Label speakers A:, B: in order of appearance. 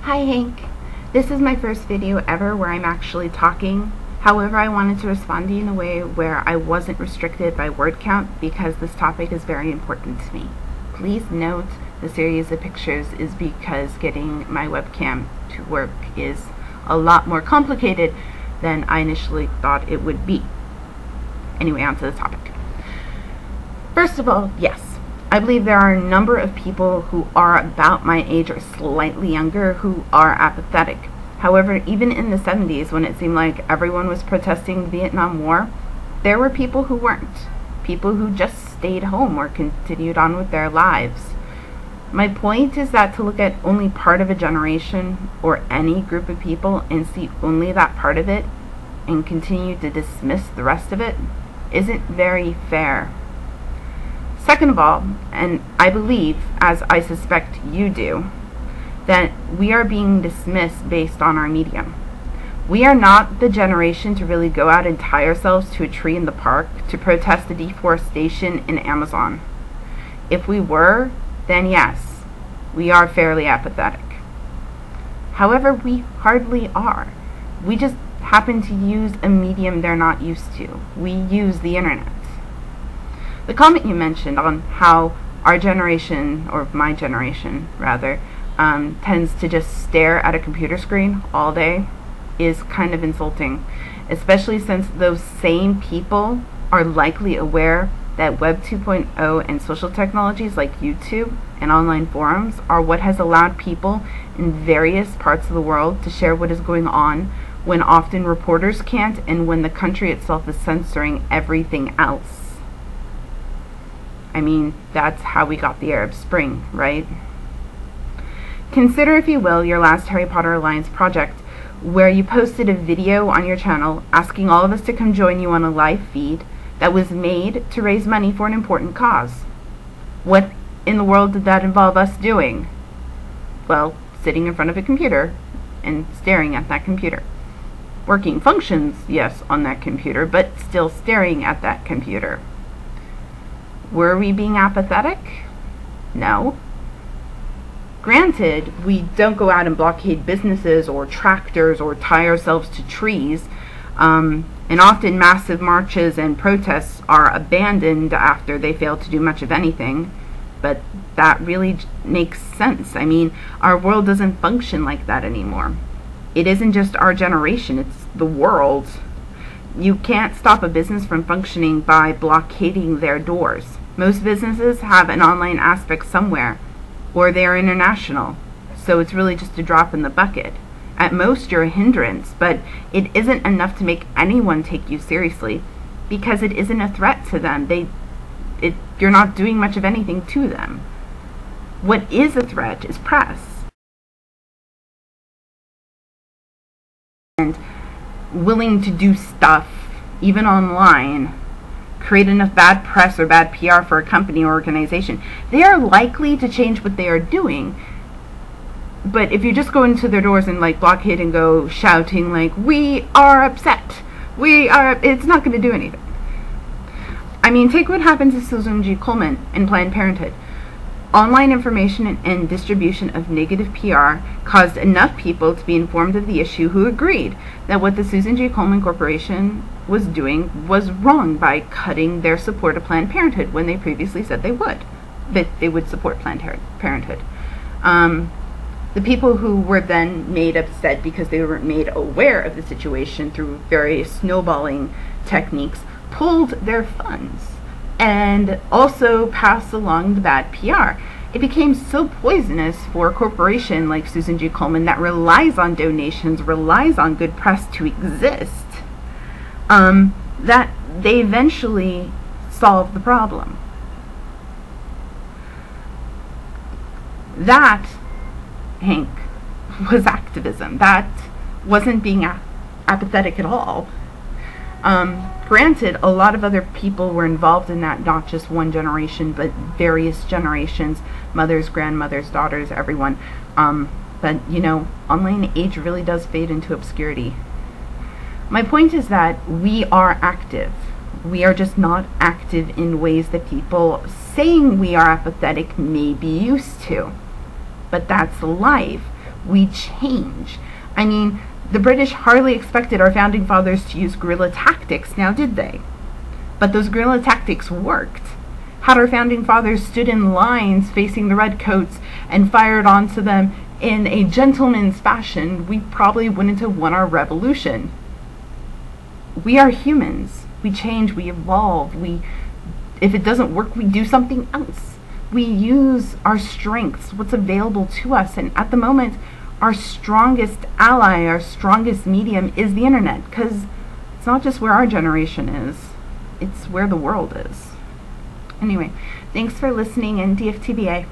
A: Hi Hank, this is my first video ever where I'm actually talking. However, I wanted to respond to you in a way where I wasn't restricted by word count because this topic is very important to me. Please note the series of pictures is because getting my webcam to work is a lot more complicated than I initially thought it would be. Anyway, on to the topic. First of all, yes, I believe there are a number of people who are about my age or slightly younger who are apathetic. However, even in the 70s, when it seemed like everyone was protesting the Vietnam War, there were people who weren't. People who just stayed home or continued on with their lives. My point is that to look at only part of a generation or any group of people and see only that part of it and continue to dismiss the rest of it isn't very fair. Second of all, and I believe, as I suspect you do, that we are being dismissed based on our medium. We are not the generation to really go out and tie ourselves to a tree in the park to protest the deforestation in Amazon. If we were, then yes, we are fairly apathetic. However, we hardly are. We just happen to use a medium they're not used to. We use the internet. The comment you mentioned on how our generation, or my generation rather, tends to just stare at a computer screen all day is kind of insulting, especially since those same people are likely aware that Web 2.0 and social technologies like YouTube and online forums are what has allowed people in various parts of the world to share what is going on when often reporters can't and when the country itself is censoring everything else. I mean, that's how we got the Arab Spring, right? Consider, if you will, your last Harry Potter Alliance project, where you posted a video on your channel asking all of us to come join you on a live feed that was made to raise money for an important cause. What in the world did that involve us doing? Well, sitting in front of a computer and staring at that computer. Working functions, yes, on that computer, but still staring at that computer. Were we being apathetic? No. Granted, we don't go out and blockade businesses or tractors or tie ourselves to trees, and often massive marches and protests are abandoned after they fail to do much of anything, but that really makes sense. I mean, our world doesn't function like that anymore. It isn't just our generation, it's the world. You can't stop a business from functioning by blockading their doors. Most businesses have an online aspect somewhere, or they are international, so it's really just a drop in the bucket. At most, you're a hindrance, but it isn't enough to make anyone take you seriously, because it isn't a threat to them. You're not doing much of anything to them. What is a threat is press. And willing to do stuff, even online, create enough bad press or bad PR for a company or organization, they are likely to change what they are doing. But if you just go into their doors and like blockade and go shouting like, we are upset, it's not going to do anything. I mean, take what happened to Susan G. Komen and Planned Parenthood. Online information and distribution of negative PR caused enough people to be informed of the issue who agreed that what the Susan G. Komen Corporation was doing was wrong by cutting their support of Planned Parenthood when they previously said that they would support Planned Parenthood. The people who were then made upset because they were made aware of the situation through various snowballing techniques pulled their funds and also pass along the bad PR. It became so poisonous for a corporation like Susan G. Komen that relies on donations, relies on good press to exist, that they eventually solved the problem. That, Hank, was activism. That wasn't being apathetic at all. Granted, a lot of other people were involved in that, not just one generation, but various generations, mothers, grandmothers, daughters, everyone. But, you know, online age really does fade into obscurity. My point is that we are active. We are just not active in ways that people saying we are apathetic may be used to. But that's life. We change. I mean, the British hardly expected our founding fathers to use guerrilla tactics, now did they? But those guerrilla tactics worked. Had our founding fathers stood in lines facing the redcoats and fired onto them in a gentleman's fashion, we probably wouldn't have won our revolution. We are humans. We change, we evolve, if it doesn't work, we do something else. We use our strengths, what's available to us, and at the moment, our strongest ally, our strongest medium is the internet, because it's not just where our generation is, it's where the world is. Anyway, thanks for listening, and DFTBA.